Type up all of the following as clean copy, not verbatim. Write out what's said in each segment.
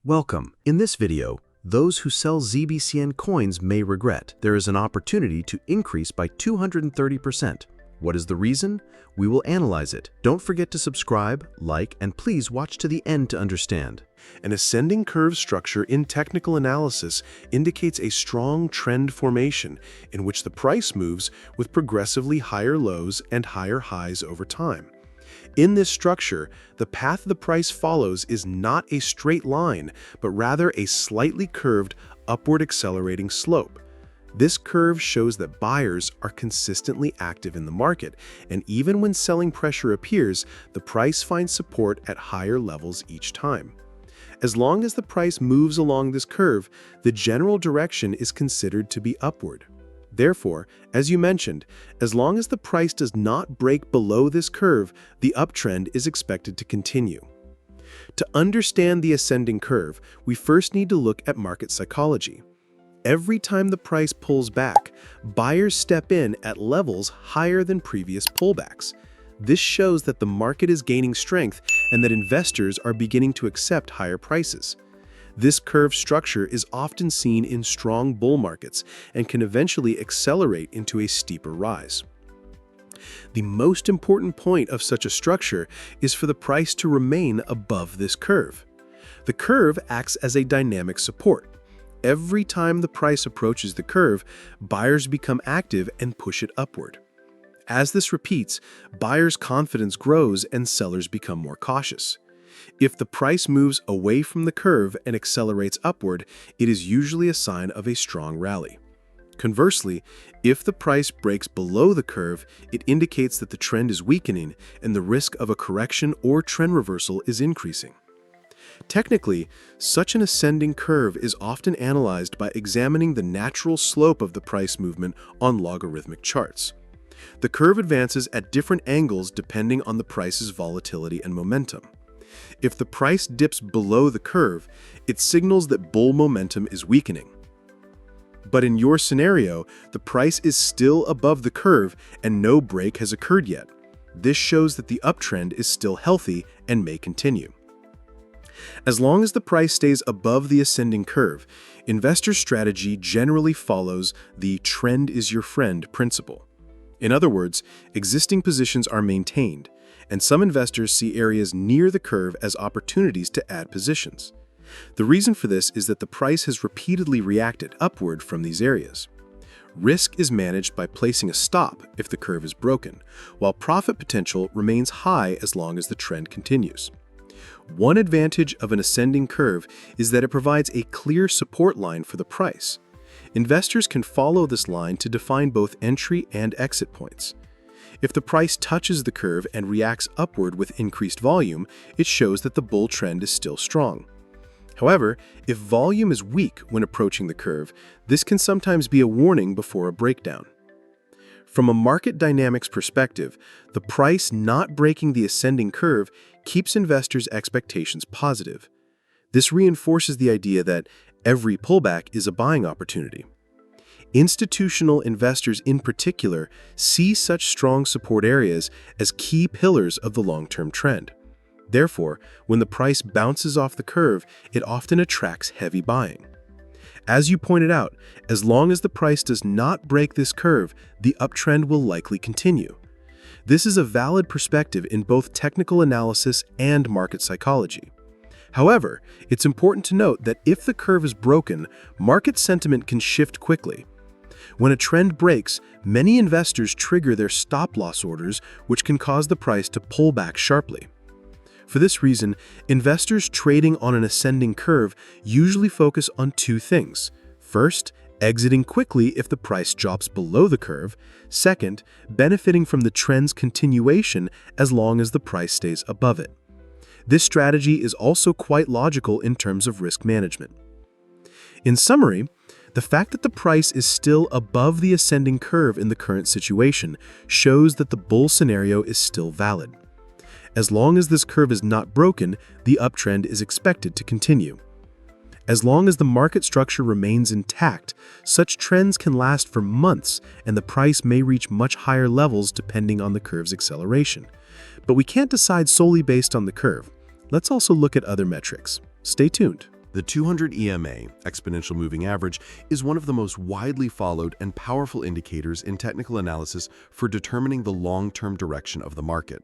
Welcome. In this video, those who sell Zbcn coins may regret. There is an opportunity to increase by 230%. What is the reason? We will analyze it. Don't forget to subscribe, like, and please watch to the end to understand. An ascending curve structure in technical analysis indicates a strong trend formation in which the price moves with progressively higher lows and higher highs over time. In this structure, the path the price follows is not a straight line, but rather a slightly curved, upward accelerating slope. This curve shows that buyers are consistently active in the market, and even when selling pressure appears, the price finds support at higher levels each time. As long as the price moves along this curve, the general direction is considered to be upward. Therefore, as you mentioned, as long as the price does not break below this curve, the uptrend is expected to continue. To understand the ascending curve, we first need to look at market psychology. Every time the price pulls back, buyers step in at levels higher than previous pullbacks. This shows that the market is gaining strength and that investors are beginning to accept higher prices. This curve structure is often seen in strong bull markets and can eventually accelerate into a steeper rise. The most important point of such a structure is for the price to remain above this curve. The curve acts as a dynamic support. Every time the price approaches the curve, buyers become active and push it upward. As this repeats, buyers' confidence grows and sellers become more cautious. If the price moves away from the curve and accelerates upward, it is usually a sign of a strong rally. Conversely, if the price breaks below the curve, it indicates that the trend is weakening and the risk of a correction or trend reversal is increasing. Technically, such an ascending curve is often analyzed by examining the natural slope of the price movement on logarithmic charts. The curve advances at different angles depending on the price's volatility and momentum. If the price dips below the curve, it signals that bull momentum is weakening. But in your scenario, the price is still above the curve and no break has occurred yet. This shows that the uptrend is still healthy and may continue. As long as the price stays above the ascending curve, investor strategy generally follows the trend is your friend principle. In other words, existing positions are maintained, and some investors see areas near the curve as opportunities to add positions. The reason for this is that the price has repeatedly reacted upward from these areas. Risk is managed by placing a stop if the curve is broken, while profit potential remains high as long as the trend continues. One advantage of an ascending curve is that it provides a clear support line for the price. Investors can follow this line to define both entry and exit points. If the price touches the curve and reacts upward with increased volume, it shows that the bull trend is still strong. However, if volume is weak when approaching the curve, this can sometimes be a warning before a breakdown. From a market dynamics perspective, the price not breaking the ascending curve keeps investors' expectations positive. This reinforces the idea that every pullback is a buying opportunity. Institutional investors in particular see such strong support areas as key pillars of the long-term trend. Therefore, when the price bounces off the curve, it often attracts heavy buying. As you pointed out, as long as the price does not break this curve, the uptrend will likely continue. This is a valid perspective in both technical analysis and market psychology. However, it's important to note that if the curve is broken, market sentiment can shift quickly. When a trend breaks, many investors trigger their stop-loss orders, which can cause the price to pull back sharply. For this reason, investors trading on an ascending curve usually focus on two things. First, exiting quickly if the price drops below the curve. Second, benefiting from the trend's continuation as long as the price stays above it. This strategy is also quite logical in terms of risk management. In summary, the fact that the price is still above the ascending curve in the current situation shows that the bull scenario is still valid. As long as this curve is not broken, the uptrend is expected to continue. As long as the market structure remains intact, such trends can last for months and the price may reach much higher levels depending on the curve's acceleration. But we can't decide solely based on the curve. Let's also look at other metrics. Stay tuned. The 200 EMA, exponential moving average, is one of the most widely followed and powerful indicators in technical analysis for determining the long-term direction of the market.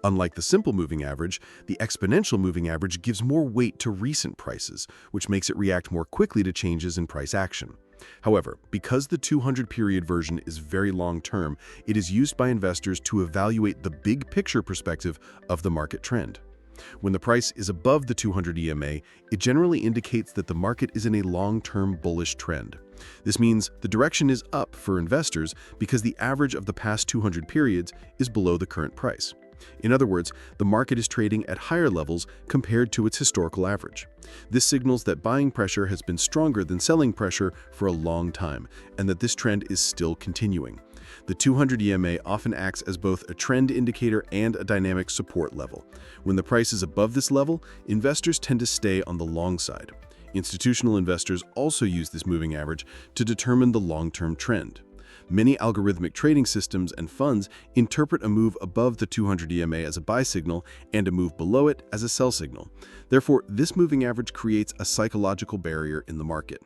Unlike the simple moving average, the exponential moving average gives more weight to recent prices, which makes it react more quickly to changes in price action. However, because the 200-period version is very long-term, it is used by investors to evaluate the big picture perspective of the market trend. When the price is above the 200 EMA, it generally indicates that the market is in a long-term bullish trend. This means the direction is up for investors because the average of the past 200 periods is below the current price. In other words, the market is trading at higher levels compared to its historical average. This signals that buying pressure has been stronger than selling pressure for a long time, and that this trend is still continuing. The 200 EMA often acts as both a trend indicator and a dynamic support level. When the price is above this level, investors tend to stay on the long side. Institutional investors also use this moving average to determine the long-term trend. Many algorithmic trading systems and funds interpret a move above the 200 EMA as a buy signal and a move below it as a sell signal. Therefore, this moving average creates a psychological barrier in the market.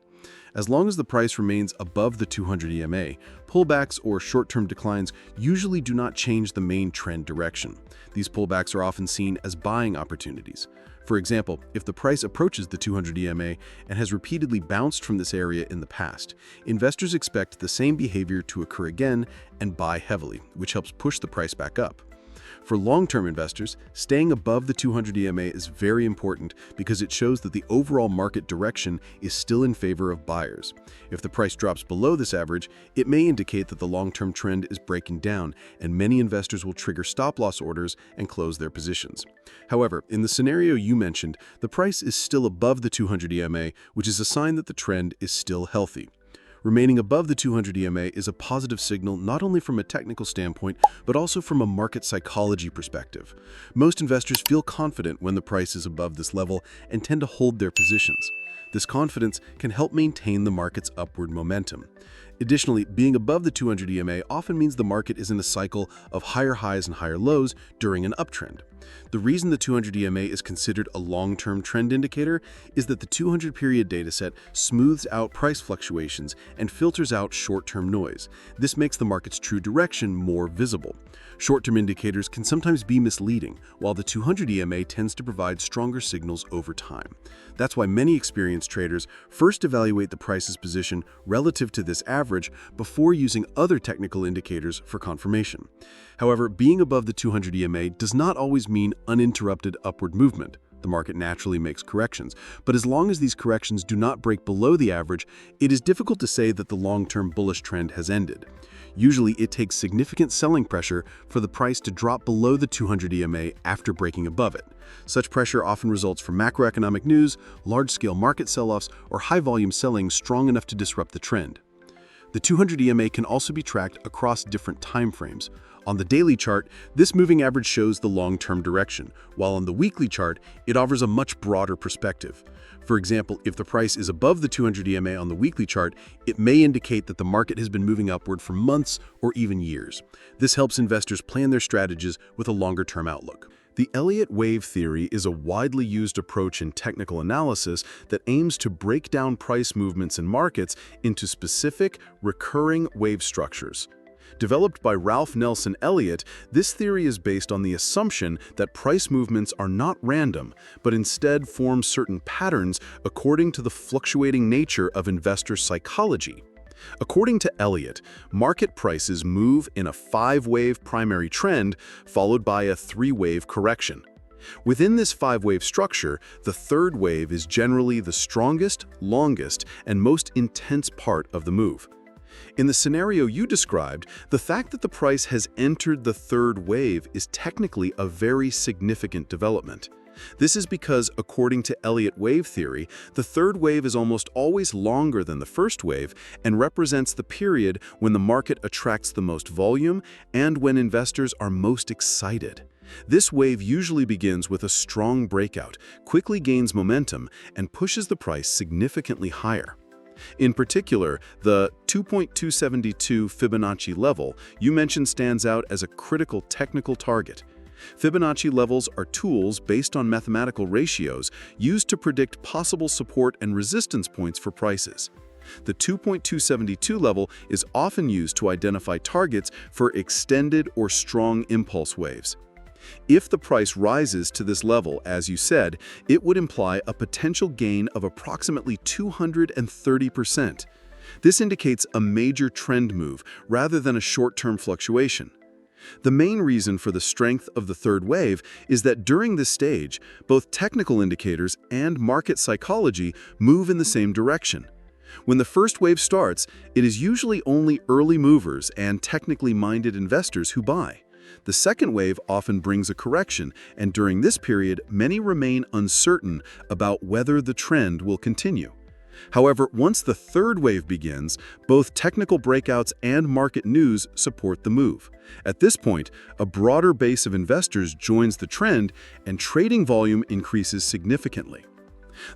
As long as the price remains above the 200 EMA, pullbacks or short-term declines usually do not change the main trend direction. These pullbacks are often seen as buying opportunities. For example, if the price approaches the 200 EMA and has repeatedly bounced from this area in the past, investors expect the same behavior to occur again and buy heavily, which helps push the price back up. For long-term investors, staying above the 200 EMA is very important because it shows that the overall market direction is still in favor of buyers. If the price drops below this average, it may indicate that the long-term trend is breaking down, and many investors will trigger stop-loss orders and close their positions. However, in the scenario you mentioned, the price is still above the 200 EMA, which is a sign that the trend is still healthy. Remaining above the 200 EMA is a positive signal not only from a technical standpoint, but also from a market psychology perspective. Most investors feel confident when the price is above this level and tend to hold their positions. This confidence can help maintain the market's upward momentum. Additionally, being above the 200 EMA often means the market is in a cycle of higher highs and higher lows during an uptrend. The reason the 200 EMA is considered a long-term trend indicator is that the 200-period dataset smooths out price fluctuations and filters out short-term noise. This makes the market's true direction more visible. Short-term indicators can sometimes be misleading, while the 200 EMA tends to provide stronger signals over time. That's why many experienced traders first evaluate the price's position relative to this average before using other technical indicators for confirmation. However, being above the 200 EMA does not always mean uninterrupted upward movement. The market naturally makes corrections, but as long as these corrections do not break below the average, it is difficult to say that the long-term bullish trend has ended. Usually, it takes significant selling pressure for the price to drop below the 200 EMA after breaking above it. Such pressure often results from macroeconomic news, large-scale market sell-offs, or high-volume selling strong enough to disrupt the trend. The 200 EMA can also be tracked across different time frames. On the daily chart, this moving average shows the long-term direction, while on the weekly chart, it offers a much broader perspective. For example, if the price is above the 200 EMA on the weekly chart, it may indicate that the market has been moving upward for months or even years. This helps investors plan their strategies with a longer-term outlook. The Elliott wave theory is a widely used approach in technical analysis that aims to break down price movements in markets into specific, recurring wave structures. Developed by Ralph Nelson Elliott, this theory is based on the assumption that price movements are not random, but instead form certain patterns according to the fluctuating nature of investor psychology. According to Elliott, market prices move in a 5-wave primary trend followed by a 3-wave correction. Within this 5-wave structure, the third wave is generally the strongest, longest, and most intense part of the move. In the scenario you described, the fact that the price has entered the third wave is technically a very significant development. This is because, according to Elliott wave theory, the third wave is almost always longer than the first wave and represents the period when the market attracts the most volume and when investors are most excited. This wave usually begins with a strong breakout, quickly gains momentum, and pushes the price significantly higher. In particular, the 2.272 Fibonacci level you mentioned stands out as a critical technical target. Fibonacci levels are tools based on mathematical ratios used to predict possible support and resistance points for prices. The 2.272 level is often used to identify targets for extended or strong impulse waves. If the price rises to this level, as you said, it would imply a potential gain of approximately 230%. This indicates a major trend move rather than a short-term fluctuation. The main reason for the strength of the third wave is that during this stage, both technical indicators and market psychology move in the same direction. When the first wave starts, it is usually only early movers and technically minded investors who buy. The second wave often brings a correction, and during this period, many remain uncertain about whether the trend will continue. However, once the third wave begins, both technical breakouts and market news support the move. At this point, a broader base of investors joins the trend, and trading volume increases significantly.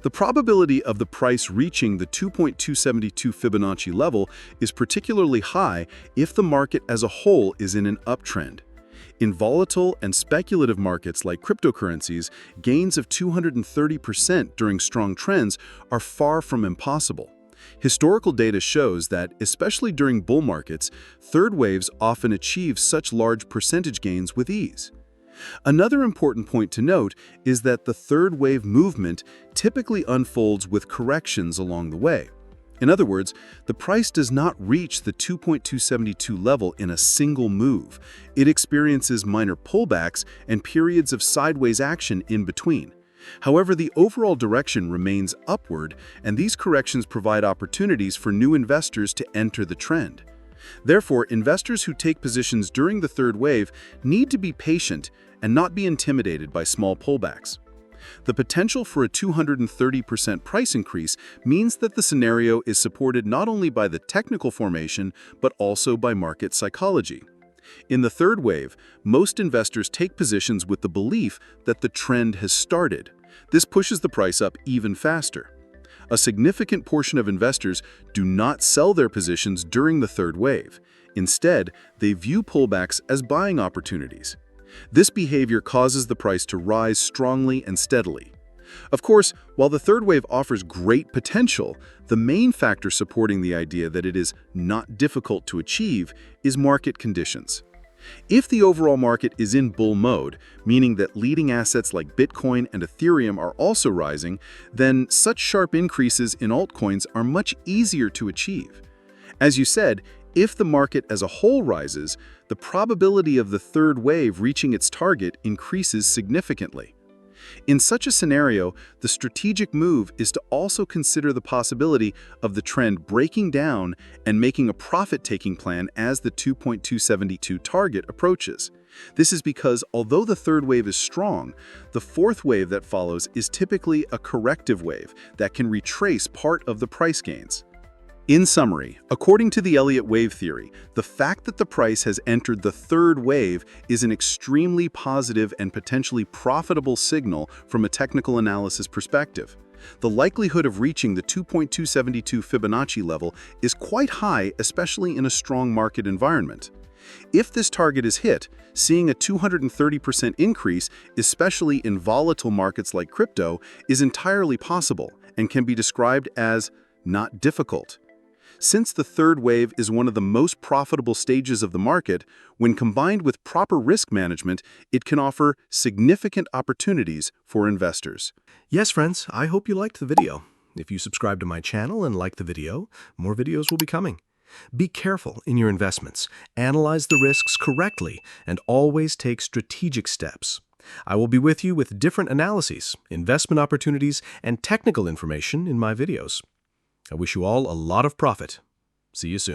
The probability of the price reaching the 2.272 Fibonacci level is particularly high if the market as a whole is in an uptrend. In volatile and speculative markets like cryptocurrencies, gains of 230% during strong trends are far from impossible. Historical data shows that, especially during bull markets, third waves often achieve such large percentage gains with ease. Another important point to note is that the third wave movement typically unfolds with corrections along the way. In other words, the price does not reach the 2.272 level in a single move. It experiences minor pullbacks and periods of sideways action in between. However, the overall direction remains upward, and these corrections provide opportunities for new investors to enter the trend. Therefore, investors who take positions during the third wave need to be patient and not be intimidated by small pullbacks. The potential for a 230% price increase means that the scenario is supported not only by the technical formation, but also by market psychology. In the third wave, most investors take positions with the belief that the trend has started. This pushes the price up even faster. A significant portion of investors do not sell their positions during the third wave. Instead, they view pullbacks as buying opportunities. This behavior causes the price to rise strongly and steadily. Of course, while the third wave offers great potential, the main factor supporting the idea that it is not difficult to achieve is market conditions. If the overall market is in bull mode, meaning that leading assets like Bitcoin and Ethereum are also rising, then such sharp increases in altcoins are much easier to achieve. As you said, if the market as a whole rises, the probability of the third wave reaching its target increases significantly. In such a scenario, the strategic move is to also consider the possibility of the trend breaking down and making a profit-taking plan as the 2.272 target approaches. This is because, although the third wave is strong, the fourth wave that follows is typically a corrective wave that can retrace part of the price gains. In summary, according to the Elliott wave theory, the fact that the price has entered the third wave is an extremely positive and potentially profitable signal from a technical analysis perspective. The likelihood of reaching the 2.272 Fibonacci level is quite high, especially in a strong market environment. If this target is hit, seeing a 230% increase, especially in volatile markets like crypto, is entirely possible and can be described as not difficult. Since the third wave is one of the most profitable stages of the market, when combined with proper risk management, it can offer significant opportunities for investors. Yes, friends, I hope you liked the video. If you subscribe to my channel and like the video, more videos will be coming. Be careful in your investments, analyze the risks correctly, and always take strategic steps. I will be with you with different analyses, investment opportunities, and technical information in my videos. I wish you all a lot of profit. See you soon.